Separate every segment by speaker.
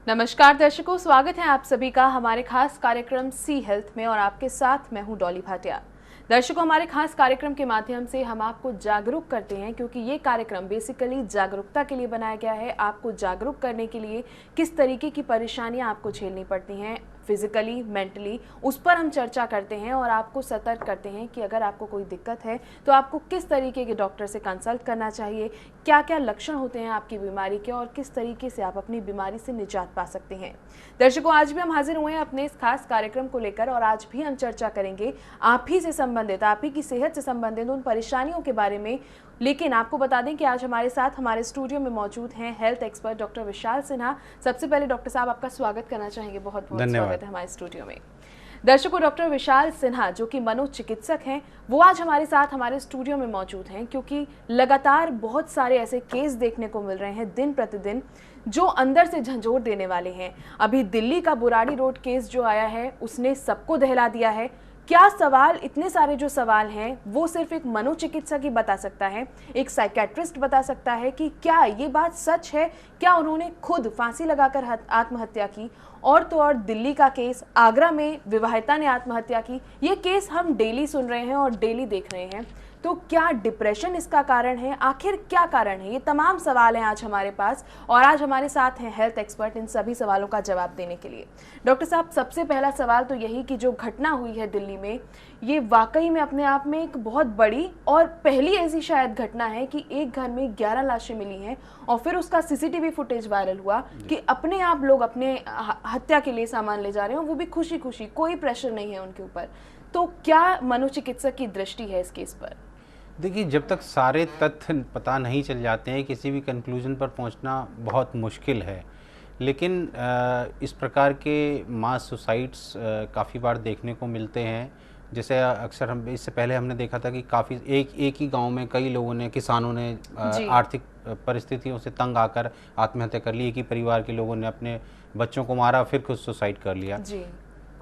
Speaker 1: नमस्कार दर्शकों, स्वागत है आप सभी का हमारे खास कार्यक्रम सी हेल्थ में और आपके साथ मैं हूं डॉली भाटिया। दर्शकों, हमारे खास कार्यक्रम के माध्यम से हम आपको जागरूक करते हैं क्योंकि ये कार्यक्रम बेसिकली जागरूकता के लिए बनाया गया है। आपको जागरूक करने के लिए किस तरीके की परेशानियां आपको झेलनी पड़ती हैं फिजिकली, मेंटली, उस पर हम चर्चा करते हैं और आपको सतर्क करते हैं कि अगर आपको कोई दिक्कत है तो आपको किस तरीके के डॉक्टर से कंसल्ट करना चाहिए, क्या क्या लक्षण होते हैं आपकी बीमारी के और किस तरीके से आप अपनी बीमारी से निजात पा सकते हैं। दर्शकों, आज भी हम हाजिर हुए हैं अपने इस खास कार्यक्रम को लेकर और आज भी हम चर्चा करेंगे आप ही से संबंधित, आप ही की सेहत से संबंधित उन परेशानियों के बारे में। लेकिन आपको बता दें कि आज हमारे साथ हमारे स्टूडियो में मौजूद हैं हेल्थ एक्सपर्ट डॉक्टर विशाल सिन्हा। सबसे पहले डॉक्टर साहब, आपका स्वागत करना चाहेंगे, बहुत बहुत स्वागत है हमारे स्टूडियो में। दर्शकों, डॉक्टर विशाल सिन्हा जो कि मनोचिकित्सक हैं, वो आज हमारे साथ हमारे स्टूडियो में मौजूद हैं क्योंकि लगातार बहुत सारे ऐसे केस देखने को मिल रहे हैं दिन प्रतिदिन जो अंदर से झंझोर देने वाले हैं। अभी दिल्ली का बुराड़ी रोड केस जो आया है उसने सबको दहला दिया है। क्या सवाल, इतने सारे जो सवाल हैं वो सिर्फ एक मनोचिकित्सक ही बता सकता है, एक साइकेट्रिस्ट बता सकता है कि क्या ये बात सच है, क्या उन्होंने खुद फांसी लगाकर आत्महत्या की। और तो और दिल्ली का केस, आगरा में विवाहिता ने आत्महत्या की, ये केस हम डेली सुन रहे हैं और डेली देख रहे हैं। तो क्या डिप्रेशन इसका कारण है, आखिर क्या कारण है, ये तमाम सवाल हैं आज हमारे पास और आज हमारे साथ हैं हेल्थ एक्सपर्ट इन सभी सवालों का जवाब देने के लिए। डॉक्टर साहब, सबसे पहला सवाल तो यही कि जो घटना हुई है दिल्ली में, ये वाकई में अपने आप में एक बहुत बड़ी और पहली ऐसी शायद घटना है कि एक घर में 11 लाशें मिली हैं और फिर उसका सीसीटीवी फुटेज वायरल हुआ कि अपने आप लोग अपने हत्या के लिए सामान ले जा रहे हैं, वो भी खुशी खुशी, कोई प्रेशर नहीं है उनके ऊपर। तो क्या मनोचिकित्सक की दृष्टि है इस केस पर?
Speaker 2: देखिए, जब तक सारे तथ्य पता नहीं चल जाते हैं किसी भी कंक्लूजन पर पहुंचना बहुत मुश्किल है। लेकिन इस प्रकार के मास सुसाइड्स काफ़ी बार देखने को मिलते हैं। जैसे अक्सर हम इससे पहले हमने देखा था कि काफ़ी एक ही गांव में कई लोगों ने, किसानों ने आर्थिक परिस्थितियों से तंग आकर आत्महत्या कर ली। एक ही परिवार के लोगों ने अपने बच्चों को मारा, फिर खुद सुसाइड कर लिया।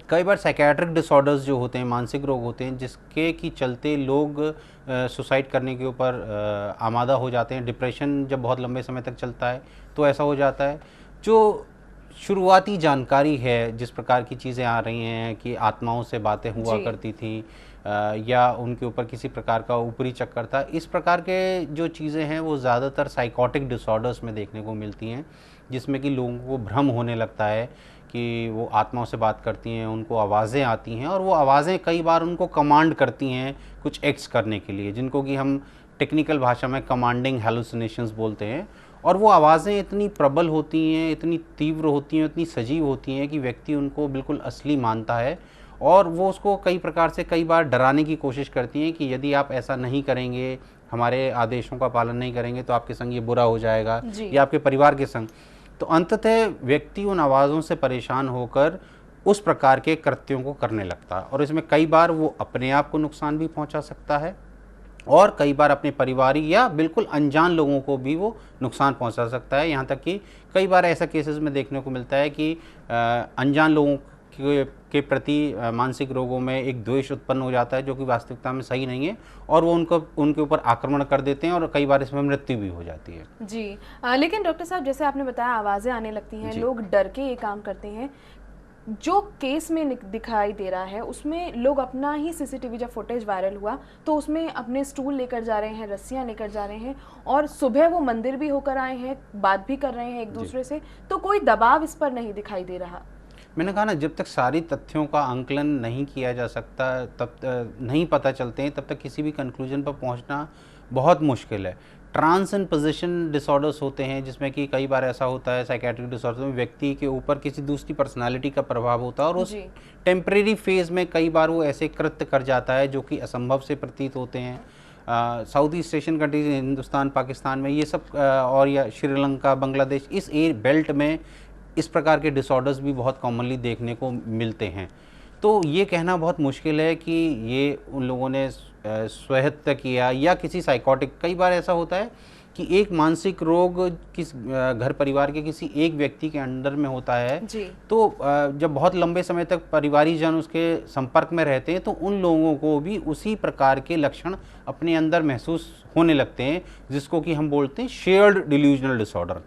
Speaker 2: कई बार साइकेट्रिक डिसऑर्डर्स जो होते हैं, मानसिक रोग होते हैं, जिसके कि चलते लोग सुसाइड करने के ऊपर आमादा हो जाते हैं। डिप्रेशन जब बहुत लंबे समय तक चलता है तो ऐसा हो जाता है। जो शुरुआती जानकारी है, जिस प्रकार की चीज़ें आ रही हैं कि आत्माओं से बातें हुआ करती थी या उनके ऊपर किसी प्रकार का ऊपरी चक्कर था, इस प्रकार के जो चीज़ें हैं वो ज़्यादातर साइकोटिक डिसऑर्डर्स में देखने को मिलती हैं, जिसमें कि लोगों को भ्रम होने लगता है कि वो आत्माओं से बात करती हैं, उनको आवाज़ें आती हैं और वो आवाज़ें कई बार उनको कमांड करती हैं कुछ एक्ट्स करने के लिए, जिनको कि हम टेक्निकल भाषा में कमांडिंग हैलुसिनेशंस बोलते हैं। और वो आवाज़ें इतनी प्रबल होती हैं, इतनी तीव्र होती हैं, इतनी सजीव होती हैं कि व्यक्ति उनको बिल्कुल असली मानता है और वो उसको कई प्रकार से कई बार डराने की कोशिश करती हैं कि यदि आप ऐसा नहीं करेंगे, हमारे आदेशों का पालन नहीं करेंगे तो आपके संग ये बुरा हो जाएगा या आपके परिवार के संग। तो अंततः व्यक्ति उन आवाज़ों से परेशान होकर उस प्रकार के कृत्यों को करने लगता है और इसमें कई बार वो अपने आप को नुकसान भी पहुंचा सकता है और कई बार अपने परिवारी या बिल्कुल अनजान लोगों को भी वो नुकसान पहुंचा सकता है। यहाँ तक कि कई बार ऐसा केसेस में देखने को मिलता है कि अनजान लोगों के प्रति मानसिक रोगों में एक द्वेष उत्पन्न हो जाता है जो कि वास्तविकता में सही नहीं है और वो उनके ऊपर आक्रमण कर देते हैं और कई बार इसमें मृत्यु भी हो जाती है।
Speaker 1: जी, लेकिन डॉक्टर साहब, जैसे आपने बताया आवाज़ें आने लगती हैं, लोग डर के ये काम करते हैं। जो केस में दिखाई दे रहा है उसमें लोग अपना ही सीसीटीवी, जब फुटेज वायरल हुआ तो उसमें अपने स्टूल लेकर जा रहे हैं, रस्सियां लेकर जा रहे हैं और सुबह वो मंदिर भी होकर आए हैं, बात भी कर रहे हैं एक दूसरे से, तो कोई दबाव इस पर नहीं दिखाई दे रहा।
Speaker 2: मैंने कहा ना, जब तक सारी तथ्यों का आंकलन नहीं किया जा सकता, तब नहीं पता चलते हैं, तब तक किसी भी कंक्लूजन पर पहुंचना बहुत मुश्किल है। ट्रांस एंड पोजीशन डिसऑर्डर्स होते हैं जिसमें कि कई बार ऐसा होता है साइकेट्रिक डिसऑर्डर में व्यक्ति के ऊपर किसी दूसरी पर्सनालिटी का प्रभाव होता है और उस टेम्परेरी फेज में कई बार वो ऐसे कृत्य कर जाता है जो कि असंभव से प्रतीत होते हैं। South east Asian countries, Hindustan, Pakistan में ये सब और या श्रीलंका, बांग्लादेश, इस बेल्ट में इस प्रकार के डिसऑर्डर्स भी बहुत कॉमनली देखने को मिलते हैं। तो ये कहना बहुत मुश्किल है कि ये उन लोगों ने स्वहत्या किया या किसी साइकोटिक, कई बार ऐसा होता है कि एक मानसिक रोग किस घर परिवार के किसी एक व्यक्ति के अंडर में होता है
Speaker 1: जी।
Speaker 2: तो जब बहुत लंबे समय तक परिवारीजन उसके संपर्क में रहते हैं तो उन लोगों को भी उसी प्रकार के लक्षण अपने अंदर महसूस होने लगते हैं, जिसको कि हम बोलते हैं शेयर्ड डिल्यूजनल डिसऑर्डर।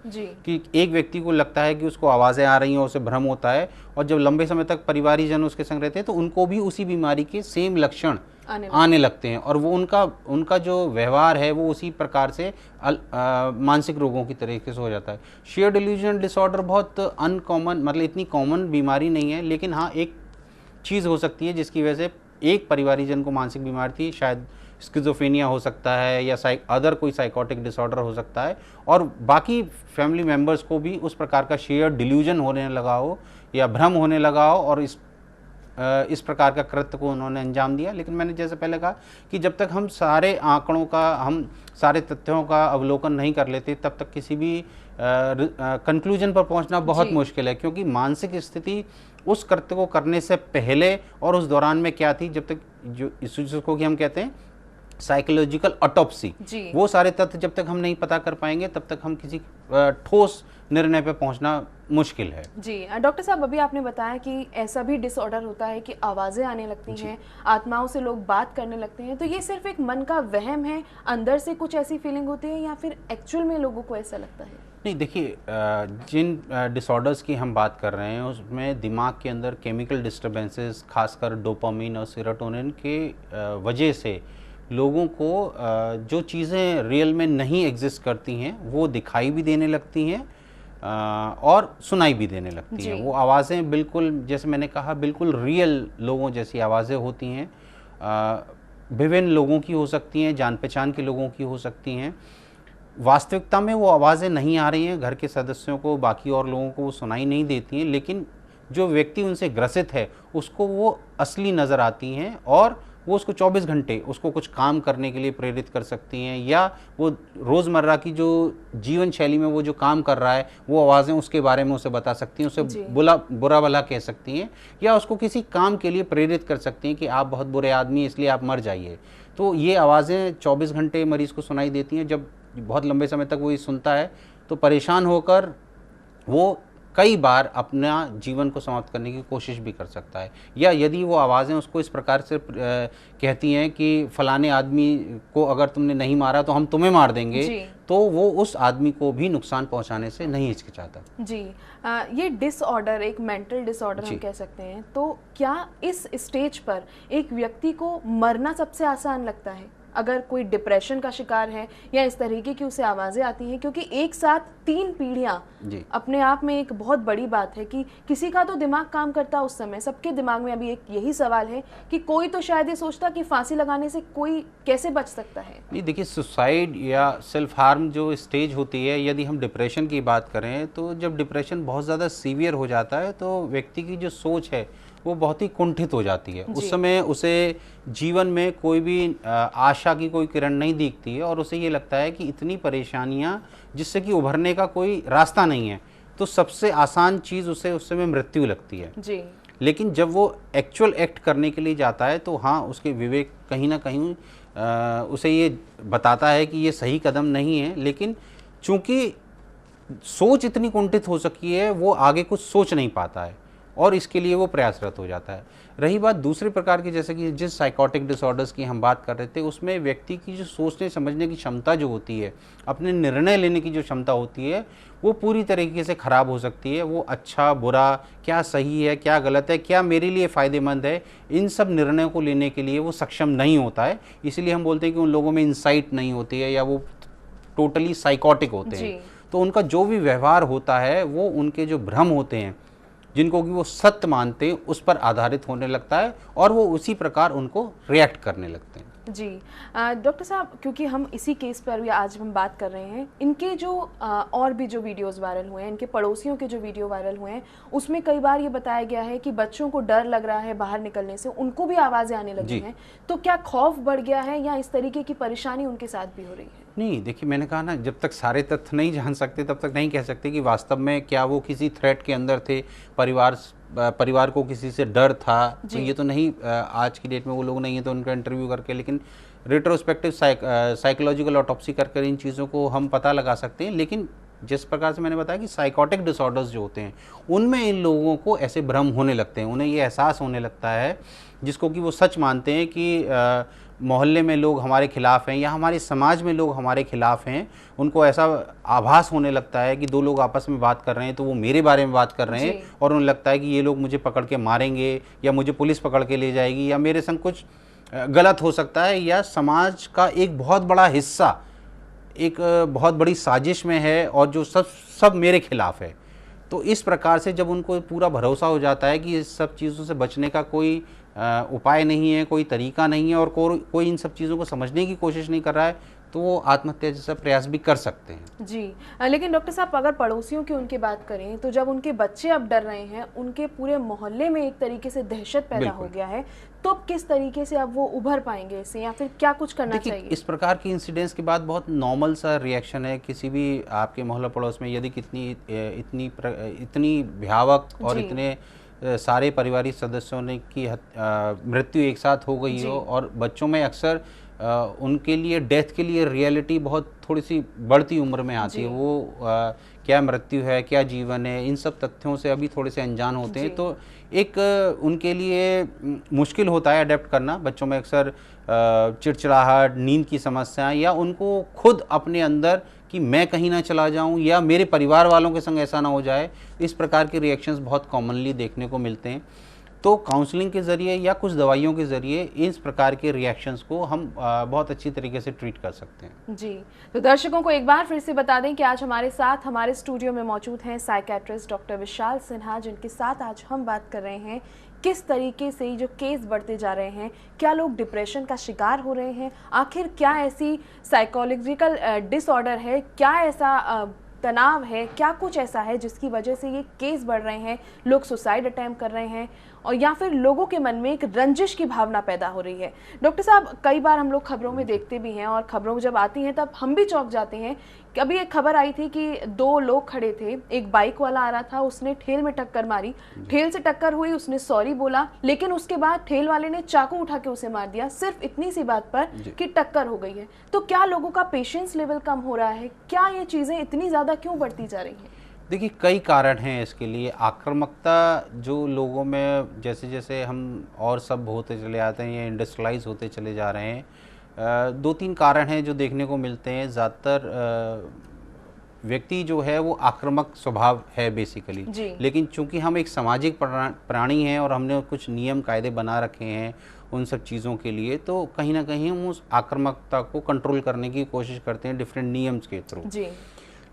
Speaker 2: कि एक व्यक्ति को लगता है कि उसको आवाज़ें आ रही हैं, उसे भ्रम होता है, और जब लंबे समय तक परिवारीजन उसके संग रहते हैं तो उनको भी उसी बीमारी के सेम लक्षण आने लगते हैं, और वो उनका जो व्यवहार है वो उसी प्रकार से मानसिक रोगों की तरीके से हो जाता है। शेयर डिल्यूजनल डिसऑर्डर बहुत अनकॉमन, मतलब इतनी कॉमन बीमारी नहीं है, लेकिन हाँ एक चीज़ हो सकती है जिसकी वजह से एक परिवारीजन को मानसिक बीमारी थी, शायद स्किज़ोफ्रेनिया हो सकता है या अदर कोई साइकोटिक डिसऑर्डर हो सकता है, और बाकी फैमिली मेम्बर्स को भी उस प्रकार का शेयर डिल्यूजन होने लगा हो या भ्रम होने लगा हो और इस प्रकार का कृत्य को उन्होंने अंजाम दिया। लेकिन मैंने जैसे पहले कहा कि जब तक हम सारे आंकड़ों का, हम सारे तथ्यों का अवलोकन नहीं कर लेते, तब तक किसी भी कंक्लूजन पर पहुंचना बहुत मुश्किल है, क्योंकि मानसिक स्थिति उस कृत्य को करने से पहले और उस दौरान में क्या थी, जब तक जो इसको कि हम कहते हैं साइकोलॉजिकल ऑटोप्सी, वो सारे तथ्य जब तक हम नहीं पता कर पाएंगे तब तक हम किसी ठोस निर्णय पे पहुंचना मुश्किल है।
Speaker 1: जी डॉक्टर साहब, अभी आपने बताया कि ऐसा भी डिसऑर्डर होता है कि आवाज़ें आने लगती हैं, आत्माओं से लोग बात करने लगते हैं, तो ये सिर्फ एक मन का वहम है, अंदर से कुछ ऐसी फीलिंग होती है, या फिर एक्चुअल में लोगों को ऐसा लगता है?
Speaker 2: नहीं, देखिए, जिन डिसऑर्डर्स की हम बात कर रहे हैं उसमें दिमाग के अंदर केमिकल डिस्टर्बेंसेस, खासकर डोपामिन और सेरोटोनिन के वजह से लोगों को जो चीज़ें रियल में नहीं एग्जिस्ट करती हैं वो दिखाई भी देने लगती हैं और सुनाई भी देने लगती हैं। वो आवाज़ें बिल्कुल, जैसे मैंने कहा, बिल्कुल रियल लोगों जैसी आवाज़ें होती हैं, विभिन्न लोगों की हो सकती हैं, जान पहचान के लोगों की हो सकती हैं। वास्तविकता में वो आवाज़ें नहीं आ रही हैं, घर के सदस्यों को, बाकी और लोगों को वो सुनाई नहीं देती हैं, लेकिन जो व्यक्ति उनसे ग्रसित है उसको वो असली नज़र आती हैं और वो उसको 24 घंटे उसको कुछ काम करने के लिए प्रेरित कर सकती हैं, या वो रोज़मर्रा की जो जीवन शैली में वो जो काम कर रहा है वो आवाज़ें उसके बारे में उसे बता सकती हैं, उसे बुरा भला कह सकती हैं, या उसको किसी काम के लिए प्रेरित कर सकती हैं कि आप बहुत बुरे आदमी हैं इसलिए आप मर जाइए। तो ये आवाज़ें 24 घंटे मरीज़ को सुनाई देती हैं। जब बहुत लंबे समय तक वो ये सुनता है तो परेशान होकर वो कई बार अपना जीवन को समाप्त करने की कोशिश भी कर सकता है, या यदि वो आवाज़ें उसको इस प्रकार से कहती हैं कि फलाने आदमी को अगर तुमने नहीं मारा तो हम तुम्हें मार देंगे, तो वो उस आदमी को भी नुकसान पहुंचाने से नहीं हिचकिचाता।
Speaker 1: जी, ये डिसऑर्डर एक मेंटल डिसऑर्डर हम कह सकते हैं, तो क्या इस स्टेज पर एक व्यक्ति को मरना सबसे आसान लगता है अगर कोई डिप्रेशन का शिकार है या इस तरीके की उसे आवाज़ें आती हैं? क्योंकि एक साथ 3 पीढ़ियां अपने आप में एक बहुत बड़ी बात है कि किसी का तो दिमाग काम करता उस समय, सबके दिमाग में अभी एक यही सवाल है कि कोई तो शायद ये सोचता कि फांसी लगाने से कोई कैसे बच सकता है।
Speaker 2: नहीं, देखिए, सुसाइड या सेल्फ हार्म जो स्टेज होती है, यदि हम डिप्रेशन की बात करें तो जब डिप्रेशन बहुत ज़्यादा सीवियर हो जाता है तो व्यक्ति की जो सोच है वो बहुत ही कुंठित हो जाती है। उस समय उसे जीवन में कोई भी आशा की कोई किरण नहीं दिखती है और उसे ये लगता है कि इतनी परेशानियां जिससे कि उभरने का कोई रास्ता नहीं है, तो सबसे आसान चीज़ उसे उस समय मृत्यु लगती है।
Speaker 1: जी।
Speaker 2: लेकिन जब वो एक्चुअल एक्ट करने के लिए जाता है तो हाँ, उसके विवेक कहीं ना कहीं उसे ये बताता है कि ये सही कदम नहीं है, लेकिन चूंकि सोच इतनी कुंठित हो सकी है वो आगे कुछ सोच नहीं पाता है और इसके लिए वो प्रयासरत हो जाता है। रही बात दूसरे प्रकार की, जैसे कि जिस साइकोटिक डिसऑर्डर्स की हम बात कर रहे थे, उसमें व्यक्ति की जो सोचने समझने की क्षमता जो होती है, अपने निर्णय लेने की जो क्षमता होती है, वो पूरी तरीके से ख़राब हो सकती है। वो अच्छा बुरा, क्या सही है क्या गलत है, क्या मेरे लिए फ़ायदेमंद है, इन सब निर्णयों को लेने के लिए वो सक्षम नहीं होता है। इसलिए हम बोलते हैं कि उन लोगों में इंसाइट नहीं होती है या वो टोटली साइकोटिक होते हैं। तो उनका जो भी व्यवहार होता है वो उनके जो भ्रम होते हैं जिनको कि वो सत्य मानते हैं उस पर आधारित होने लगता है और वो उसी प्रकार उनको रिएक्ट करने लगते हैं।
Speaker 1: जी डॉक्टर साहब, क्योंकि हम इसी केस पर भी आज हम बात कर रहे हैं, इनके जो और भी जो वीडियोस वायरल हुए हैं, इनके पड़ोसियों के जो वीडियो वायरल हुए हैं, उसमें कई बार ये बताया गया है कि बच्चों को डर लग रहा है बाहर निकलने से, उनको भी आवाज़ें आने लगी हैं। तो क्या खौफ बढ़ गया है या इस तरीके की परेशानी उनके साथ भी हो रही है?
Speaker 2: नहीं, देखिए, मैंने कहा ना, जब तक सारे तथ्य नहीं जान सकते तब तक नहीं कह सकते कि वास्तव में क्या वो किसी थ्रेट के अंदर थे, परिवार परिवार को किसी से डर था, तो ये तो नहीं, आज की डेट में वो लोग नहीं है तो उनका इंटरव्यू करके, लेकिन रेट्रोस्पेक्टिव साइकोलॉजिकल ऑटोप्सी कर इन चीज़ों को हम पता लगा सकते हैं। लेकिन जिस प्रकार से मैंने बताया कि साइकोटिक डिसऑर्डर्स जो होते हैं उनमें इन लोगों को ऐसे भ्रम होने लगते हैं, उन्हें ये एहसास होने लगता है जिसको कि वो सच मानते हैं कि मोहल्ले में लोग हमारे खिलाफ हैं या हमारे समाज में लोग हमारे खिलाफ हैं। उनको ऐसा आभास होने लगता है कि दो लोग आपस में बात कर रहे हैं तो वो मेरे बारे में बात कर रहे हैं, और उन्हें लगता है कि ये लोग मुझे पकड़ के मारेंगे या मुझे पुलिस पकड़ के ले जाएगी या मेरे संग कुछ गलत हो सकता है, या समाज का एक बहुत बड़ा हिस्सा एक बहुत बड़ी साजिश में है और जो सब मेरे खिलाफ है। तो इस प्रकार से जब उनको पूरा भरोसा हो जाता है कि इस सब चीज़ों से बचने का कोई उपाय नहीं है, कोई तरीका नहीं है, और कोई इन सब चीज़ों को समझने की कोशिश नहीं कर रहा है, तो वो आत्महत्या जैसा प्रयास भी कर सकते हैं।
Speaker 1: जी, लेकिन डॉक्टर साहब अगर पड़ोसियों की उनकी बात करें तो जब उनके बच्चे अब डर रहे हैं, उनके पूरे मोहल्ले में एक तरीके से दहशत पैदा हो गया है, तो किस तरीके से अब वो उभर पाएंगे इससे, या फिर क्या कुछ करना चाहिए?
Speaker 2: इस प्रकार की इंसिडेंट्स के बाद बहुत नॉर्मल सा रिएक्शन है किसी भी आपके मोहल्ला पड़ोस में, यदि इतनी भयावक और इतने सारे पारिवारिक सदस्यों ने की मृत्यु एक साथ हो गई हो, और बच्चों में अक्सर उनके लिए डेथ के लिए रियलिटी बहुत थोड़ी सी बढ़ती उम्र में आती है। वो क्या मृत्यु है, क्या जीवन है, इन सब तथ्यों से अभी थोड़े से अनजान होते हैं, तो एक उनके लिए मुश्किल होता है अडेप्ट करना। बच्चों में अक्सर चिड़चिड़ाहट, नींद की समस्या, या उनको खुद अपने अंदर कि मैं कहीं ना चला जाऊं या मेरे परिवार वालों के संग ऐसा ना हो जाए, इस प्रकार के रिएक्शंस बहुत कॉमनली देखने को मिलते हैं। तो काउंसलिंग के ज़रिए या कुछ दवाइयों के ज़रिए इस प्रकार के रिएक्शंस को हम बहुत अच्छी तरीके से ट्रीट कर सकते हैं।
Speaker 1: जी, तो दर्शकों को एक बार फिर से बता दें कि आज हमारे साथ हमारे स्टूडियो में मौजूद हैं साइकेट्रिस्ट डॉक्टर विशाल सिन्हा, जिनके साथ आज हम बात कर रहे हैं किस तरीके से जो केस बढ़ते जा रहे हैं, क्या लोग डिप्रेशन का शिकार हो रहे हैं, आखिर क्या ऐसी साइकोलॉजिकल डिसऑर्डर है, क्या ऐसा तनाव है, क्या कुछ ऐसा है जिसकी वजह से ये केस बढ़ रहे हैं, लोग सुसाइड अटेम्प्ट कर रहे हैं, और या फिर लोगों के मन में एक रंजिश की भावना पैदा हो रही है। डॉक्टर साहब, कई बार हम लोग खबरों में देखते भी हैं, और खबरों जब आती हैं तब हम भी चौंक जाते हैं। कि अभी एक खबर आई थी कि दो लोग खड़े थे, एक बाइक वाला आ रहा था, उसने ठेल में टक्कर मारी, ठेल से टक्कर हुई, उसने सॉरी बोला, लेकिन उसके बाद ठेल वाले ने चाकू उठा के उसे मार दिया, सिर्फ इतनी सी बात पर कि टक्कर हो गई है। तो क्या लोगों का पेशेंस लेवल कम हो रहा है? क्या ये चीज़ें इतनी ज़्यादा क्यों बढ़ती जा रही हैं?
Speaker 2: देखिए, कई कारण हैं इसके लिए। आक्रामकता जो लोगों में जैसे जैसे हम और सब होते चले आते हैं या इंडस्ट्रियलाइज होते चले जा रहे हैं, दो तीन कारण हैं जो देखने को मिलते हैं। ज़्यादातर व्यक्ति जो है वो आक्रामक स्वभाव है बेसिकली, लेकिन चूंकि हम एक सामाजिक प्राणी हैं और हमने कुछ नियम कायदे बना रखे हैं उन सब चीज़ों के लिए, तो कहीं ना कहीं हम उस आक्रामकता को कंट्रोल करने की कोशिश करते हैं डिफरेंट नियम्स के थ्रू।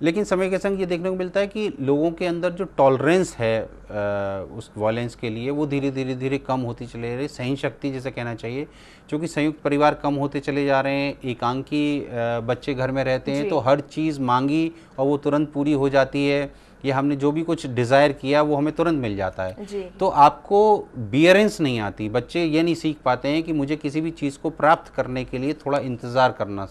Speaker 2: लेकिन समय के संग ये देखने को मिलता है कि लोगों के अंदर जो टॉलरेंस है उस वायलेंस के लिए, वो धीरे धीरे कम होती चले जा रही है। सहन शक्ति जैसे कहना चाहिए, क्योंकि संयुक्त परिवार कम होते चले जा रहे हैं, एकांकी बच्चे घर में रहते हैं, तो हर चीज़ मांगी और वो तुरंत पूरी हो जाती है, या हमने जो भी कुछ डिज़ायर किया वो हमें तुरंत मिल जाता है। तो आपको बियरेंस नहीं आती, बच्चे ये नहीं सीख पाते हैं कि मुझे किसी भी चीज़ को प्राप्त करने के लिए थोड़ा इंतज़ार करना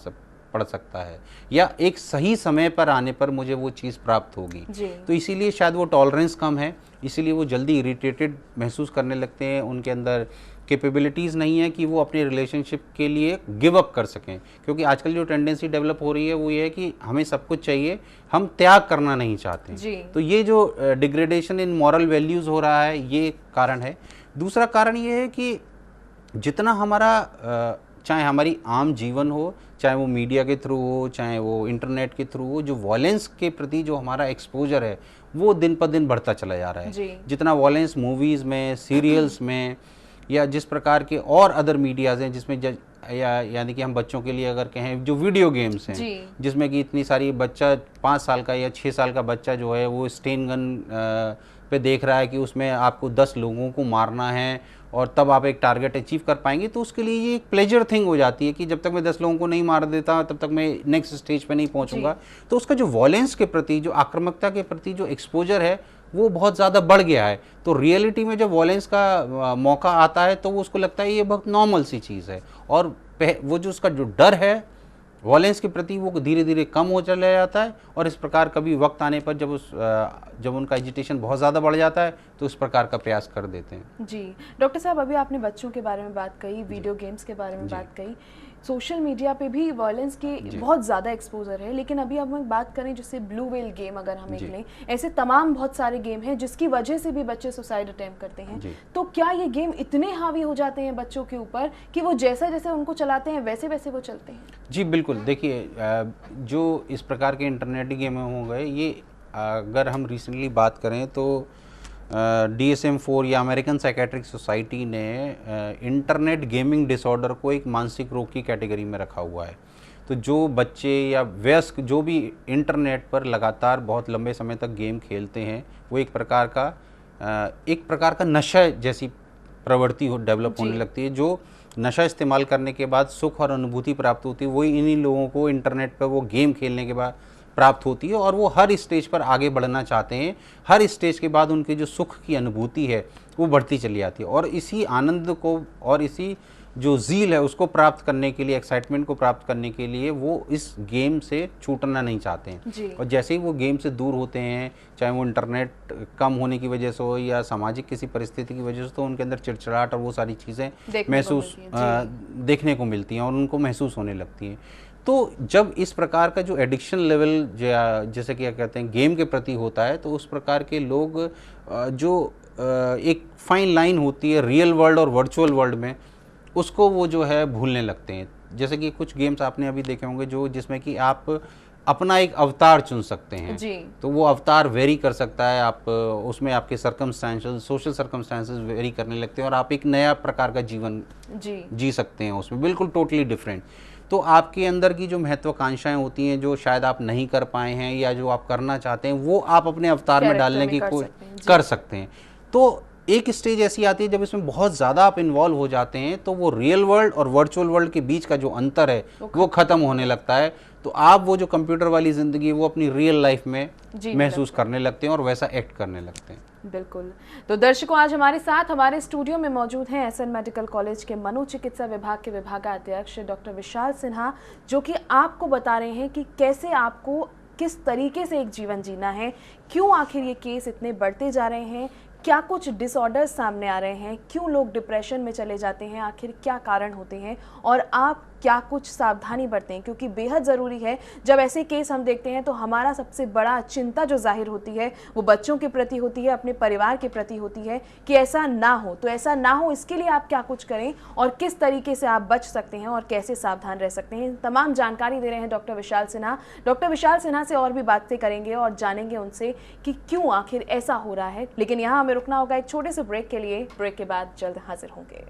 Speaker 2: पड़ सकता है, या एक सही समय पर आने पर मुझे वो चीज़ प्राप्त होगी। तो इसीलिए शायद वो टॉलरेंस कम है, इसीलिए वो जल्दी इरिटेटेड महसूस करने लगते हैं। उनके अंदर कैपेबिलिटीज़ नहीं है कि वो अपने रिलेशनशिप के लिए गिव अप कर सकें, क्योंकि आजकल जो टेंडेंसी डेवलप हो रही है वो ये है कि हमें सब कुछ चाहिए, हम त्याग करना नहीं चाहते। तो ये जो डिग्रेडेशन इन मॉरल वैल्यूज़ हो रहा है, ये कारण है। दूसरा कारण ये है कि जितना हमारा चाहे हमारी आम जीवन हो, चाहे वो मीडिया के थ्रू हो, चाहे वो इंटरनेट के थ्रू हो, जो वॉयलेंस के प्रति जो हमारा एक्सपोजर है वो दिन पर दिन बढ़ता चला जा रहा है। जितना वॉयलेंस मूवीज़ में, सीरियल्स में, या जिस प्रकार के और अदर मीडियाज़ हैं जिसमें यानी कि हम बच्चों के लिए अगर कहें जो वीडियो गेम्स हैं, जिसमें कि इतनी सारी बच्चा 5 साल का या 6 साल का बच्चा जो है वो स्टेन गन पे देख रहा है कि उसमें आपको 10 लोगों को मारना है और तब आप एक टारगेट अचीव कर पाएंगे, तो उसके लिए ये एक प्लेजर थिंग हो जाती है कि जब तक मैं 10 लोगों को नहीं मार देता तब तक मैं नेक्स्ट स्टेज पे नहीं पहुंचूंगा। तो उसका जो वॉयलेंस के प्रति, जो आक्रामकता के प्रति जो एक्सपोजर है वो बहुत ज़्यादा बढ़ गया है। तो रियलिटी में जब वॉयलेंस का मौका आता है तो वो उसको लगता है ये बहुत नॉर्मल सी चीज़ है, और वो जो उसका जो डर है वॉयलेंस के प्रति वो धीरे धीरे कम हो चला जाता है। और इस प्रकार कभी वक्त आने पर जब उनका एजिटेशन बहुत ज़्यादा बढ़ जाता है तो उस प्रकार का प्रयास कर देते हैं।
Speaker 1: जी डॉक्टर साहब, अभी आपने बच्चों के बारे में बात कही, वीडियो गेम्स के बारे में बात कही, सोशल मीडिया पे भी वायलेंस की बहुत ज़्यादा एक्सपोजर है, लेकिन अभी अब हम बात करें जैसे ब्लू व्हेल गेम अगर हम एक लें, ऐसे तमाम बहुत सारे गेम हैं जिसकी वजह से भी बच्चे सुसाइड अटेम्प्ट करते हैं। तो क्या ये गेम इतने हावी हो जाते हैं बच्चों के ऊपर कि वो जैसा जैसे उनको चलाते हैं वैसे वैसे वो चलते हैं? जी
Speaker 2: बिल्कुल, देखिए जो इस प्रकार के इंटरनेट गेम हो गए, ये अगर हम रिसेंटली बात करें तो DSM-4 या अमेरिकन साइकेट्रिक सोसाइटी ने इंटरनेट गेमिंग डिसऑर्डर को एक मानसिक रोग की कैटेगरी में रखा हुआ है। तो जो बच्चे या वयस्क जो भी इंटरनेट पर लगातार बहुत लंबे समय तक गेम खेलते हैं, वो एक प्रकार का नशा जैसी प्रवृत्ति डेवलप होने लगती है। जो नशा इस्तेमाल करने के बाद सुख और अनुभूति प्राप्त होती है, वही इन्हीं लोगों को इंटरनेट पर वो गेम खेलने के बाद प्राप्त होती है, और वो हर स्टेज पर आगे बढ़ना चाहते हैं। हर स्टेज के बाद उनकी जो सुख की अनुभूति है वो बढ़ती चली जाती है, और इसी आनंद को और इसी जो ज़ील है उसको प्राप्त करने के लिए, एक्साइटमेंट को प्राप्त करने के लिए वो इस गेम से छूटना नहीं चाहते हैं। और जैसे ही वो गेम से दूर होते हैं, चाहे वो इंटरनेट कम होने की वजह से हो या सामाजिक किसी परिस्थिति की वजह से, तो उनके अंदर चिड़चिड़ाहट और वो सारी चीज़ें देखने को मिलती हैं और उनको महसूस होने लगती हैं। तो जब इस प्रकार का जो एडिक्शन लेवल जैसे क्या कहते हैं गेम के प्रति होता है, तो उस प्रकार के लोग जो एक फाइन लाइन होती है रियल वर्ल्ड और वर्चुअल वर्ल्ड में, उसको वो जो है भूलने लगते हैं। जैसे कि कुछ गेम्स आपने अभी देखे होंगे जो जिसमें कि आप अपना एक अवतार चुन सकते हैं जी। तो वो अवतार वेरी कर सकता है, आप उसमें आपके सोशल सर्कमस्टांसेस वेरी करने लगते हैं और आप एक नया प्रकार का जीवन जी सकते हैं उसमें, बिल्कुल टोटली डिफरेंट। तो आपके अंदर की जो महत्वाकांक्षाएं होती हैं, जो शायद आप नहीं कर पाए हैं या जो आप करना चाहते हैं, वो आप अपने अवतार में डालने की कोशिश कर सकते हैं। तो एक स्टेज ऐसी आती है जब इसमें बहुत ज़्यादा आप इन्वॉल्व हो जाते हैं, तो वो रियल वर्ल्ड और वर्चुअल वर्ल्ड के बीच का जो अंतर है वो ख़त्म होने लगता है। तो आप वो जो कंप्यूटर वाली ज़िंदगी वो अपनी रियल लाइफ में महसूस करने लगते हैं और वैसा एक्ट करने लगते हैं।
Speaker 1: बिल्कुल। तो दर्शकों, आज हमारे साथ हमारे स्टूडियो में मौजूद हैं SN मेडिकल कॉलेज के मनोचिकित्सा विभाग के विभागाध्यक्ष डॉक्टर विशाल सिन्हा, जो कि आपको बता रहे हैं कि कैसे आपको किस तरीके से एक जीवन जीना है, क्यों आखिर ये केस इतने बढ़ते जा रहे हैं, क्या कुछ डिसऑर्डर्स सामने आ रहे हैं, क्यों लोग डिप्रेशन में चले जाते हैं, आखिर क्या कारण होते हैं और आप क्या कुछ सावधानी बरतें, क्योंकि बेहद ज़रूरी है। जब ऐसे केस हम देखते हैं तो हमारा सबसे बड़ा चिंता जो जाहिर होती है वो बच्चों के प्रति होती है, अपने परिवार के प्रति होती है कि ऐसा ना हो। तो ऐसा ना हो इसके लिए आप क्या कुछ करें और किस तरीके से आप बच सकते हैं और कैसे सावधान रह सकते हैं, तमाम जानकारी दे रहे हैं डॉक्टर विशाल सिन्हा। डॉक्टर विशाल सिन्हा से और भी बातें करेंगे और जानेंगे उनसे कि क्यों आखिर ऐसा हो रहा है। लेकिन यहाँ हमें रुकना होगा एक छोटे से ब्रेक के लिए। ब्रेक के बाद जल्द हाजिर होंगे।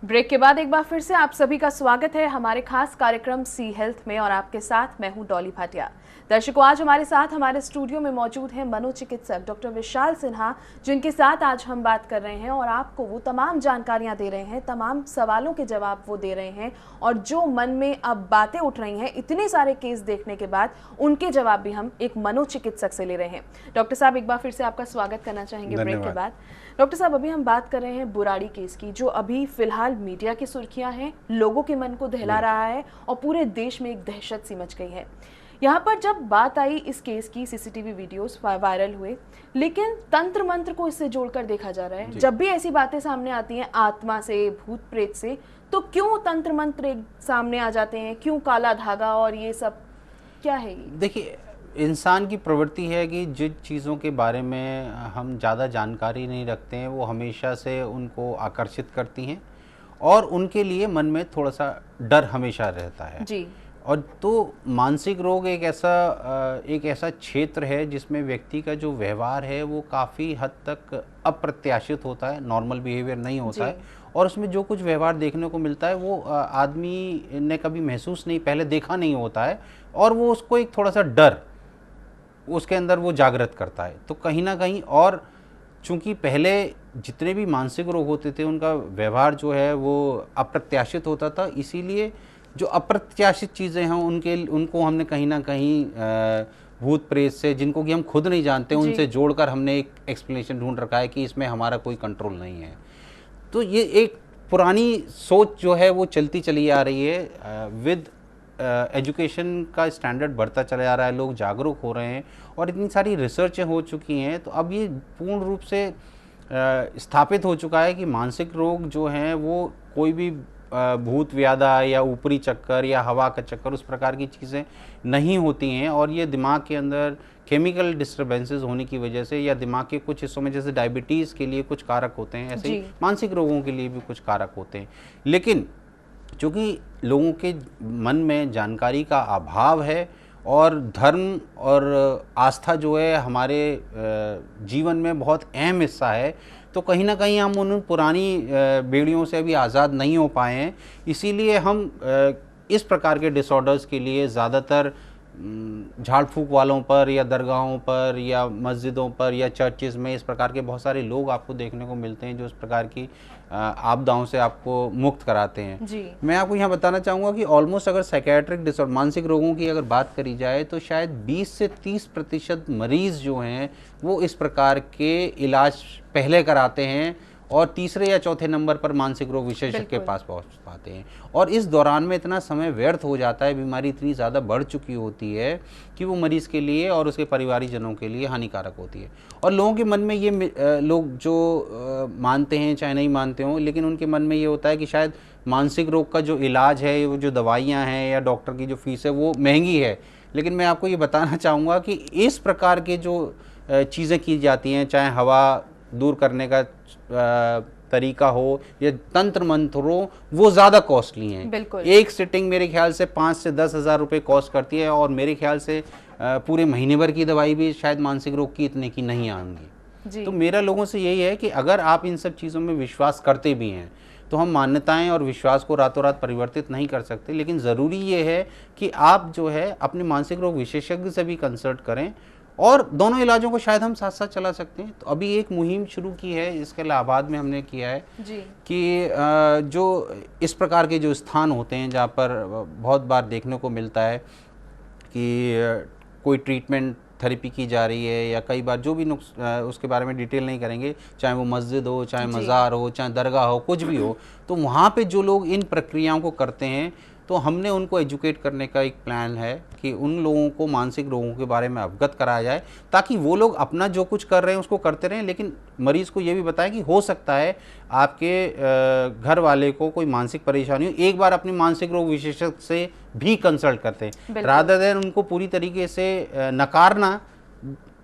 Speaker 1: ब्रेक के बाद एक बार फिर से आप सभी का स्वागत है हमारे खास कार्यक्रम सी हेल्थ में और आपके साथ मैं हूं डॉली भाटिया। दर्शकों, आज हमारे साथ हमारे स्टूडियो में मौजूद हैं मनोचिकित्सक डॉक्टर विशाल सिन्हा, जिनके साथ आज हम बात कर रहे हैं और आपको वो तमाम जानकारियां दे रहे हैं, तमाम सवालों के जवाब वो दे रहे हैं और जो मन में अब बातें उठ रही हैं इतने सारे केस देखने के बाद, उनके जवाब भी हम एक मनोचिकित्सक से ले रहे हैं। डॉक्टर साहब, एक बार फिर से आपका स्वागत करना चाहेंगे ब्रेक के बाद। डॉक्टर साहब, अभी हम बात कर रहे हैं बुराड़ी केस की, जो अभी फिलहाल मीडिया की सुर्खियां हैं, लोगों के मन को दहला रहा है और पूरे देश में एक दहशत सी मच गई है। यहाँ पर जब बात आई इस केस की, सीसीटीवी वीडियोस वायरल हुए, लेकिन तंत्र मंत्र को इससे जोड़कर देखा जा रहा है। जब भी ऐसी बातें सामने आती हैं आत्मा से, भूत प्रेत से, तो क्यों तंत्र मंत्र सामने आ जाते हैं, क्यों काला धागा और ये सब क्या है?
Speaker 2: देखिए, इंसान की प्रवृत्ति है कि जिन चीज़ों के बारे में हम ज़्यादा जानकारी नहीं रखते हैं वो हमेशा से उनको आकर्षित करती हैं और उनके लिए मन में थोड़ा सा डर हमेशा रहता है जी। और तो मानसिक रोग एक ऐसा क्षेत्र है जिसमें व्यक्ति का जो व्यवहार है वो काफ़ी हद तक अप्रत्याशित होता है, नॉर्मल बिहेवियर नहीं होता है और उसमें जो कुछ व्यवहार देखने को मिलता है वो आदमी ने कभी महसूस नहीं, पहले देखा नहीं होता है और वो उसको एक थोड़ा सा डर उसके अंदर वो जागृत करता है। तो कहीं ना कहीं, और चूँकि पहले जितने भी मानसिक रोग होते थे उनका व्यवहार जो है वो अप्रत्याशित होता था, इसीलिए जो अप्रत्याशित चीज़ें हैं उनको हमने कहीं ना कहीं भूत प्रेत से, जिनको कि हम खुद नहीं जानते, उनसे जोड़कर हमने एक एक्सप्लेनेशन ढूंढ रखा है कि इसमें हमारा कोई कंट्रोल नहीं है। तो ये एक पुरानी सोच जो है वो चलती चली आ रही है। विद एजुकेशन का स्टैंडर्ड बढ़ता चला जा रहा है, लोग जागरूक हो रहे हैं और इतनी सारी रिसर्चें हो चुकी हैं, तो अब ये पूर्ण रूप से स्थापित हो चुका है कि मानसिक रोग जो हैं वो कोई भी भूत व्याधा या ऊपरी चक्कर या हवा का चक्कर उस प्रकार की चीज़ें नहीं होती हैं, और ये दिमाग के अंदर केमिकल डिस्टर्बेंसेस होने की वजह से या दिमाग के कुछ हिस्सों में, जैसे डायबिटीज़ के लिए कुछ कारक होते हैं, ऐसे ही मानसिक रोगों के लिए भी कुछ कारक होते हैं। लेकिन चूँकि लोगों के मन में जानकारी का अभाव है और धर्म और आस्था जो है हमारे जीवन में बहुत अहम हिस्सा है, तो कहीं ना कहीं हम उन पुरानी बेड़ियों से अभी आज़ाद नहीं हो पाए हैं। इसीलिए हम इस प्रकार के डिसऑर्डर्स के लिए ज़्यादातर झाड़ फूक वालों पर या दरगाहों पर या मस्जिदों पर या चर्चेज़ में इस प्रकार के बहुत सारे लोग आपको देखने को मिलते हैं जो इस प्रकार की आपदाओं से आपको मुक्त कराते हैं।
Speaker 1: जी।
Speaker 2: मैं आपको यहाँ बताना चाहूँगा कि ऑलमोस्ट अगर साइकेट्रिक डिसऑर्डर, मानसिक रोगों की अगर बात करी जाए, तो शायद 20 से 30% मरीज़ जो हैं वो इस प्रकार के इलाज पहले कराते हैं और तीसरे या चौथे नंबर पर मानसिक रोग विशेषज्ञ के पास पहुंच पाते हैं, और इस दौरान में इतना समय व्यर्थ हो जाता है, बीमारी इतनी ज़्यादा बढ़ चुकी होती है कि वो मरीज़ के लिए और उसके परिवारीजनों के लिए हानिकारक होती है। और लोगों के मन में ये लोग जो मानते हैं चाहे नहीं मानते हों, लेकिन उनके मन में ये होता है कि शायद मानसिक रोग का जो इलाज है, वो जो दवाइयाँ हैं या डॉक्टर की जो फीस है वो महंगी है। लेकिन मैं आपको ये बताना चाहूँगा कि इस प्रकार के जो चीज़ें की जाती हैं, चाहे हवा दूर करने का तरीका हो या तंत्र मंत्र हो, वो ज़्यादा कॉस्टली हैं। एक सिटिंग मेरे ख्याल से 5 से 10 हज़ार रुपये कॉस्ट करती है, और मेरे ख्याल से पूरे महीने भर की दवाई भी शायद मानसिक रोग की इतने की नहीं आएंगी। तो मेरा लोगों से यही है कि अगर आप इन सब चीज़ों में विश्वास करते भी हैं, तो हम मान्यताएं और विश्वास को रातों रात परिवर्तित नहीं कर सकते, लेकिन ज़रूरी ये है कि आप जो है अपने मानसिक रोग विशेषज्ञ से भी कंसल्ट करें, और दोनों इलाजों को शायद हम साथ साथ चला सकते हैं। तो अभी एक मुहिम शुरू की है, इसके इलाहाबाद में हमने किया है जी। कि जो इस प्रकार के जो स्थान होते हैं जहाँ पर बहुत बार देखने को मिलता है कि कोई ट्रीटमेंट थेरेपी की जा रही है, या कई बार जो भी उसके बारे में डिटेल नहीं करेंगे, चाहे वो मस्जिद हो, चाहे मज़ार हो, चाहे दरगाह हो, कुछ भी हो, तो वहाँ पे जो लोग इन प्रक्रियाओं को करते हैं, तो हमने उनको एजुकेट करने का एक प्लान है कि उन लोगों को मानसिक रोगों के बारे में अवगत कराया जाए, ताकि वो लोग अपना जो कुछ कर रहे हैं उसको करते रहें, लेकिन मरीज़ को ये भी बताएं कि हो सकता है आपके घर वाले को कोई मानसिक परेशानी हो, एक बार अपने मानसिक रोग विशेषज्ञ से भी कंसल्ट करते हैं, रादर देन उनको पूरी तरीके से नकारना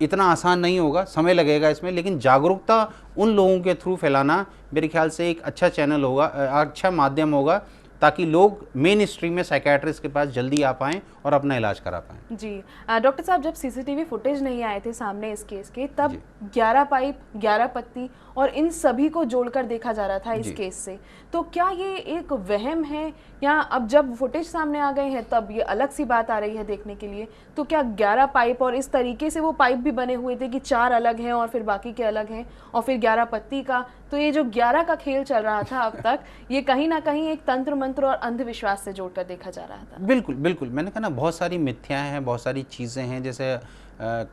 Speaker 2: इतना आसान नहीं होगा, समय लगेगा इसमें, लेकिन जागरूकता उन लोगों के थ्रू फैलाना मेरे ख्याल से एक अच्छा चैनल होगा, अच्छा माध्यम होगा, ताकि लोग मेन स्ट्रीम में साइकियाट्रिस्ट के पास जल्दी आ पाएं और अपना इलाज करा पाएं।
Speaker 1: जी डॉक्टर साहब, जब सीसीटीवी फुटेज नहीं आए थे सामने इस केस के, तब 11 पाइप, 11 पत्ती और इन सभी को जोड़कर देखा जा रहा था इस केस से, तो क्या ये एक वहम है, या अब जब फुटेज सामने आ गए हैं तब ये अलग सी बात आ रही है देखने के लिए? तो क्या 11 पाइप, और इस तरीके से वो पाइप भी बने हुए थे कि 4 अलग हैं और फिर बाकी के अलग हैं, और फिर 11 पत्ती का, तो ये जो 11 का खेल चल रहा था अब तक, ये कहीं ना कहीं एक तंत्र मंत्र और अंधविश्वास से जोड़कर देखा जा रहा था?
Speaker 2: बिल्कुल बिल्कुल, मैंने कहा ना, बहुत सारी मिथ्याएं हैं, बहुत सारी चीज़ें हैं। जैसे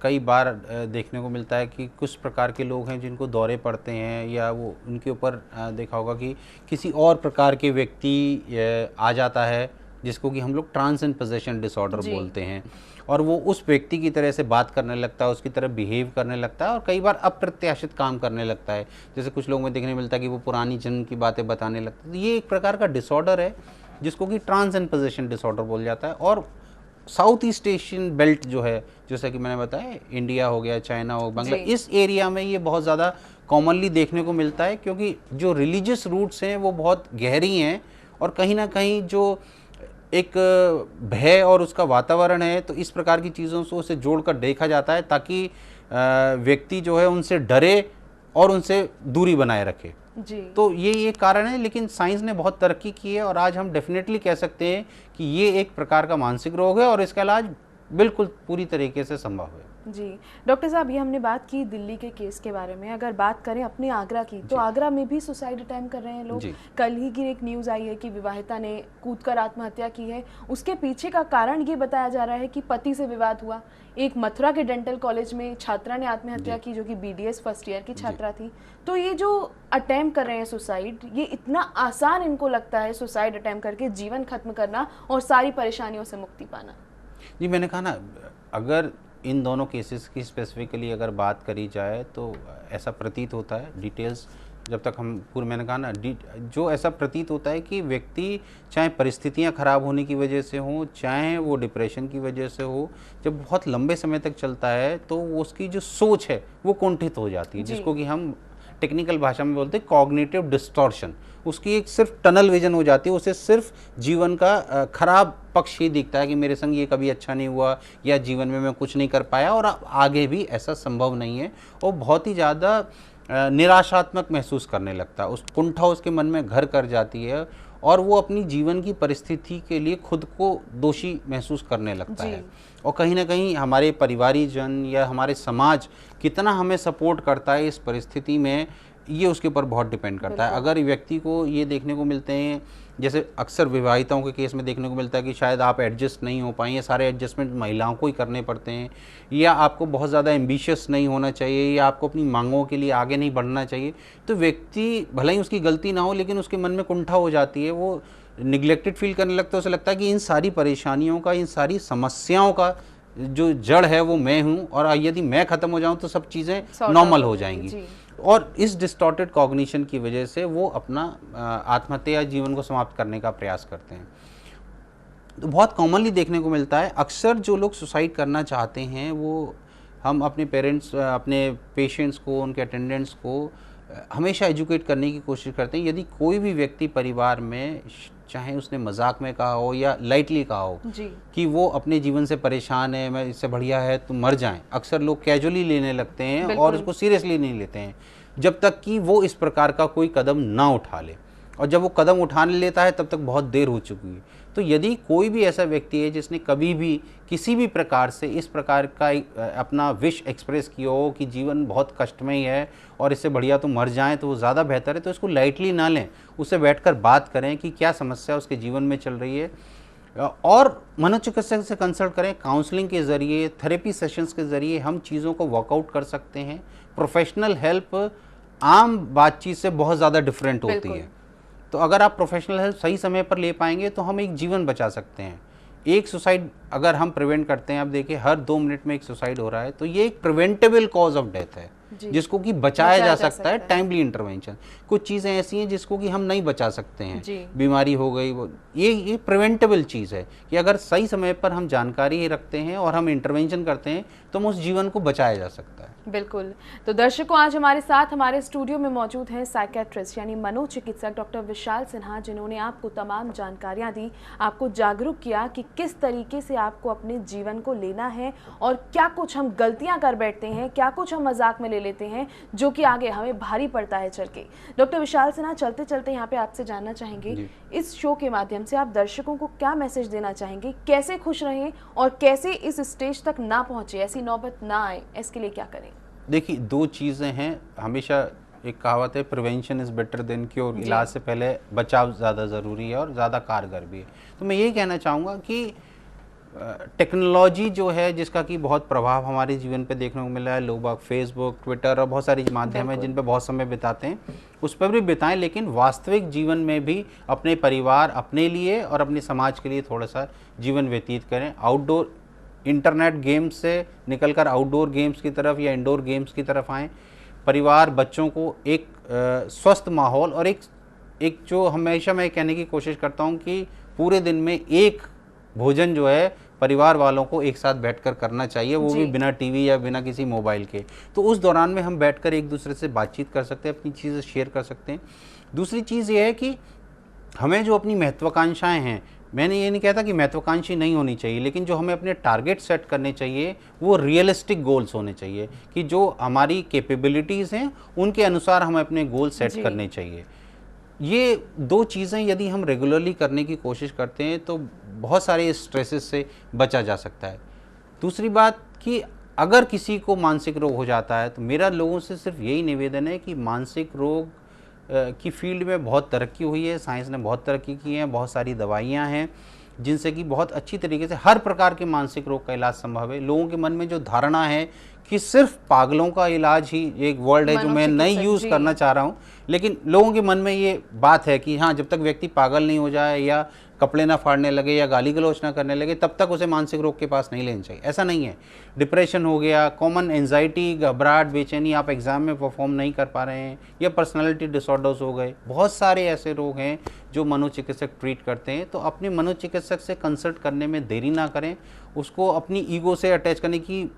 Speaker 2: कई बार देखने को मिलता है कि कुछ प्रकार के लोग हैं जिनको दौरे पड़ते हैं, या वो उनके ऊपर देखा होगा कि किसी और प्रकार के व्यक्ति आ जाता है, जिसको कि हम लोग ट्रांस इन पोजेशन डिसऑर्डर बोलते हैं, और वो उस व्यक्ति की तरह से बात करने लगता है, उसकी तरह बिहेव करने लगता है, और कई बार अप्रत्याशित काम करने लगता है। जैसे कुछ लोगों में देखने मिलता है कि वो पुरानी जन्म की बातें बताने लगता है। तो ये एक प्रकार का डिसऑर्डर है जिसको कि ट्रांस इन पोजेशन डिसऑर्डर बोल जाता है। और साउथ ईस्ट एशियन बेल्ट जो है, जैसा कि मैंने बताया, इंडिया हो गया, चाइना हो, बांग्ला, इस एरिया में ये बहुत ज़्यादा कॉमनली देखने को मिलता है, क्योंकि जो रिलीजियस रूट्स हैं वो बहुत गहरी हैं, और कहीं ना कहीं जो एक भय और उसका वातावरण है, तो इस प्रकार की चीज़ों से उसे जोड़कर देखा जाता है, ताकि व्यक्ति जो है उनसे डरे और उनसे दूरी बनाए रखे जी। तो ये कारण है, लेकिन साइंस ने बहुत तरक्की की है, और आज हम डेफिनेटली कह सकते हैं कि ये एक प्रकार का मानसिक रोग है, और इसका इलाज बिल्कुल पूरी तरीके से संभव है।
Speaker 1: जी डॉक्टर साहब, ये हमने बात की दिल्ली के केस के बारे में। अगर बात करें अपने आगरा की, तो आगरा में भी सुसाइड अटेम्प्ट कर रहे हैं लोग। कल ही की एक न्यूज़ आई है कि विवाहिता ने कूदकर आत्महत्या की है। उसके पीछे का कारण ये बताया जा रहा है कि पति से विवाद हुआ। एक मथुरा के डेंटल कॉलेज में छात्रा ने आत्महत्या की, जो कि BDS फर्स्ट ईयर की छात्रा थी। तो ये जो अटेम्प्ट कर रहे हैं सुसाइड, ये इतना आसान इनको लगता है सुसाइड अटेम्प्ट करके जीवन खत्म करना और सारी परेशानियों से मुक्ति पाना?
Speaker 2: जी, मैंने कहा ना, अगर इन दोनों केसेस की स्पेसिफिकली अगर बात करी जाए तो ऐसा प्रतीत होता है, डिटेल्स जब तक हम पूरे, मैंने कहा ना, जो ऐसा प्रतीत होता है कि व्यक्ति चाहे परिस्थितियां खराब होने की वजह से हो, चाहे वो डिप्रेशन की वजह से हो, जब बहुत लंबे समय तक चलता है तो उसकी जो सोच है वो कुंठित हो जाती है, जिसको कि हम टेक्निकल भाषा में बोलते हैं कॉग्निटिव डिस्टॉर्शन। उसकी एक सिर्फ टनल विजन हो जाती है, उसे सिर्फ जीवन का खराब पक्ष ही दिखता है कि मेरे संग ये कभी अच्छा नहीं हुआ, या जीवन में मैं कुछ नहीं कर पाया और आगे भी ऐसा संभव नहीं है, और बहुत ही ज़्यादा निराशात्मक महसूस करने लगता है। उस कुंठा उसके मन में घर कर जाती है और वो अपनी जीवन की परिस्थिति के लिए खुद को दोषी महसूस करने लगता है। और कहीं ना कहीं हमारे परिवारीजन या हमारे समाज कितना हमें सपोर्ट करता है इस परिस्थिति में, ये उसके ऊपर बहुत डिपेंड करता है। अगर व्यक्ति को ये देखने को मिलते हैं, जैसे अक्सर विवाहिताओं के केस में देखने को मिलता है कि शायद आप एडजस्ट नहीं हो पाए, ये सारे एडजस्टमेंट महिलाओं को ही करने पड़ते हैं, या आपको बहुत ज़्यादा एम्बिशियस नहीं होना चाहिए, या आपको अपनी मांगों के लिए आगे नहीं बढ़ना चाहिए, तो व्यक्ति भले ही उसकी गलती ना हो लेकिन उसके मन में कुंठा हो जाती है, वो निगलेक्टेड फील करने लगता है। उसे लगता है कि इन सारी परेशानियों का, इन सारी समस्याओं का जो जड़ है वो मैं हूँ, और यदि मैं ख़त्म हो जाऊँ तो सब चीज़ें नॉर्मल हो जाएंगी। और इस डिस्टॉर्टेड कॉग्निशन की वजह से वो अपना आत्महत्या या जीवन को समाप्त करने का प्रयास करते हैं। तो बहुत कॉमनली देखने को मिलता है, अक्सर जो लोग सुसाइड करना चाहते हैं वो, हम अपने पेरेंट्स, अपने पेशेंट्स को, उनके अटेंडेंट्स को हमेशा एजुकेट करने की कोशिश करते हैं। यदि कोई भी व्यक्ति परिवार में, चाहे उसने मजाक में कहा हो या लाइटली कहा हो कि वो अपने जीवन से परेशान है, मैं इससे बढ़िया है तुम मर जाएं, अक्सर लोग कैजुअली लेने लगते हैं और उसको सीरियसली नहीं लेते हैं, जब तक कि वो इस प्रकार का कोई कदम ना उठा ले। और जब वो कदम उठाने लेता है तब तक बहुत देर हो चुकी है। तो यदि कोई भी ऐसा व्यक्ति है जिसने कभी भी किसी भी प्रकार से इस प्रकार का अपना विश एक्सप्रेस किया हो कि जीवन बहुत कष्टमय है और इससे बढ़िया तो मर जाएं तो वो ज़्यादा बेहतर है, तो इसको लाइटली ना लें, उससे बैठकर बात करें कि क्या समस्या उसके जीवन में चल रही है, और मनोचिकित्सक से कंसल्ट करें। काउंसलिंग के ज़रिए, थेरेपी सेशंस के ज़रिए हम चीज़ों को वर्कआउट कर सकते हैं। प्रोफेशनल हेल्प आम बातचीत से बहुत ज़्यादा डिफरेंट होती है। तो अगर आप प्रोफेशनल हेल्प सही समय पर ले पाएंगे तो हम एक जीवन बचा सकते हैं। एक सुसाइड अगर हम प्रिवेंट करते हैं, आप देखिए हर 2 मिनट में एक सुसाइड हो रहा है, तो ये एक प्रिवेंटेबल कॉज ऑफ डेथ है जिसको कि बचाया जा सकता है, टाइमली इंटरवेंशन। कुछ चीज़ें ऐसी हैं जिसको कि हम नहीं बचा सकते हैं, बीमारी हो गई, वो ये प्रिवेंटेबल चीज़ है कि अगर सही समय पर हम जानकारी रखते हैं और हम इंटरवेंशन करते हैं तो हम उस जीवन को बचाया जा सकता है।
Speaker 1: बिल्कुल। तो दर्शकों, आज हमारे साथ हमारे स्टूडियो में मौजूद हैं साइकेट्रिस्ट यानी मनोचिकित्सक डॉक्टर विशाल सिन्हा, जिन्होंने आपको तमाम जानकारियां दी, आपको जागरूक किया कि किस तरीके से आपको अपने जीवन को लेना है और क्या कुछ हम गलतियां कर बैठते हैं, क्या कुछ हम मजाक में ले लेते हैं जो कि आगे हमें भारी पड़ता है चल के। डॉक्टर विशाल सिन्हा, चलते चलते यहाँ पे आपसे जानना चाहेंगे, इस शो के माध्यम से आप दर्शकों को क्या मैसेज देना चाहेंगे, कैसे खुश रहें और कैसे इस स्टेज तक ना पहुंचे, ऐसी नौबत ना आए, इसके लिए क्या करें?
Speaker 2: देखिए, 2 चीज़ें हैं। हमेशा एक कहावत है, prevention is better than cure. इलाज से पहले बचाव ज़्यादा ज़रूरी है और ज़्यादा कारगर भी है। तो मैं यही कहना चाहूँगा कि टेक्नोलॉजी जो है, जिसका कि बहुत प्रभाव हमारे जीवन पे देखने को मिला है, लोग फेसबुक, ट्विटर और बहुत सारी माध्यम है जिन पे बहुत समय बिताते हैं, उस पर भी बिताएं, लेकिन वास्तविक जीवन में भी अपने परिवार, अपने लिए और अपने समाज के लिए थोड़ा सा जीवन व्यतीत करें। आउटडोर इंटरनेट गेम्स से निकलकर आउटडोर गेम्स की तरफ या इंडोर गेम्स की तरफ आएँ। परिवार, बच्चों को एक स्वस्थ माहौल और एक जो हमेशा मैं कहने की कोशिश करता हूँ कि पूरे दिन में एक भोजन जो है परिवार वालों को एक साथ बैठकर करना चाहिए, वो भी बिना टीवी या बिना किसी मोबाइल के। तो उस दौरान में हम बैठकर एक दूसरे से बातचीत कर सकते हैं, अपनी चीज़ें शेयर कर सकते हैं। दूसरी चीज़ ये है कि हमें जो अपनी महत्वाकांक्षाएं हैं, मैंने ये नहीं कहता कि महत्वाकांक्षी नहीं होनी चाहिए, लेकिन जो हमें अपने टारगेट सेट करने चाहिए वो रियलिस्टिक गोल्स होने चाहिए कि जो हमारी कैपेबिलिटीज़ हैं उनके अनुसार हमें अपने गोल सेट करने चाहिए। ये 2 चीज़ें यदि हम रेगुलरली करने की कोशिश करते हैं तो बहुत सारे स्ट्रेसेस से बचा जा सकता है। दूसरी बात कि अगर किसी को मानसिक रोग हो जाता है तो मेरा लोगों से सिर्फ यही निवेदन है कि मानसिक रोग की फील्ड में बहुत तरक्की हुई है, साइंस ने बहुत तरक्की की है, बहुत सारी दवाइयाँ हैं जिनसे कि बहुत अच्छी तरीके से हर प्रकार के मानसिक रोग का इलाज संभव है। लोगों के मन में जो धारणा है कि सिर्फ पागलों का इलाज ही एक वर्ड है जो मैं नहीं यूज़ करना चाह रहा हूँ, लेकिन लोगों के मन में ये बात है कि हाँ, जब तक व्यक्ति पागल नहीं हो जाए या कपड़े ना फाड़ने लगे या गाली गलौच ना करने लगे तब तक उसे मानसिक रोग के पास नहीं लेना चाहिए। ऐसा नहीं है। डिप्रेशन हो गया, कॉमन एंजाइटी, घबराहट, बेचैनी, आप एग्ज़ाम में परफॉर्म नहीं कर पा रहे हैं, या पर्सनालिटी डिसऑर्डर्स हो गए, बहुत सारे ऐसे रोग हैं जो मनोचिकित्सक ट्रीट करते हैं। तो अपने मनोचिकित्सक से कंसल्ट करने में देरी ना करें, उसको अपनी ईगो से अटैच करने की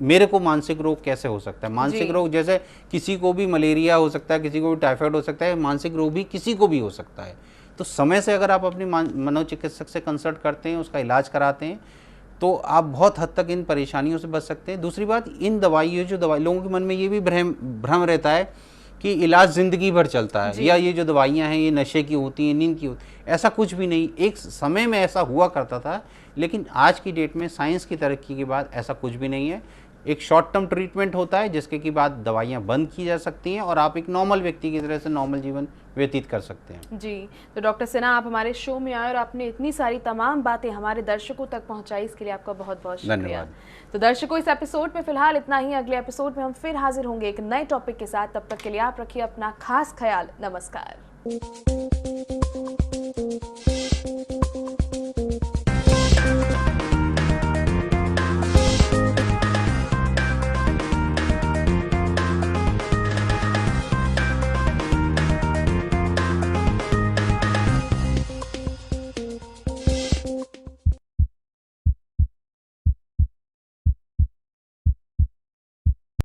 Speaker 2: मेरे को मानसिक रोग कैसे हो सकता है। मानसिक रोग जैसे किसी को भी मलेरिया हो सकता है, किसी को भी टाइफाइड हो सकता है, मानसिक रोग भी किसी को भी हो सकता है। तो समय से अगर आप अपनी मनोचिकित्सक से कंसल्ट करते हैं, उसका इलाज कराते हैं, तो आप बहुत हद तक इन परेशानियों से बच सकते हैं। दूसरी बात, इन दवाइयों जो दवाई, लोगों के मन में ये भी भ्रम रहता है कि इलाज ज़िंदगी भर चलता है, या ये जो दवाइयाँ हैं ये नशे की होती हैं, नींद की होती, ऐसा कुछ भी नहीं। एक समय में ऐसा हुआ करता था, लेकिन आज की डेट में साइंस की तरक्की के बाद ऐसा कुछ भी नहीं है। एक शॉर्ट टर्म ट्रीटमेंट होता है जिसके की बाद दवाइयाँ बंद की जा सकती हैं और आप एक नॉर्मल व्यक्ति की तरह से नॉर्मल जीवन व्यतीत कर सकते हैं।
Speaker 1: जी, तो डॉक्टर सिन्हा, आप हमारे शो में आए और आपने इतनी सारी तमाम बातें हमारे दर्शकों तक पहुंचाई, इसके लिए आपका बहुत बहुत शुक्रिया।
Speaker 2: धन्यवाद।
Speaker 1: तो दर्शकों, इस एपिसोड में फिलहाल इतना ही। अगले एपिसोड में हम फिर हाजिर होंगे एक नए टॉपिक के साथ। तब तक के लिए आप रखिए अपना खास ख्याल। नमस्कार।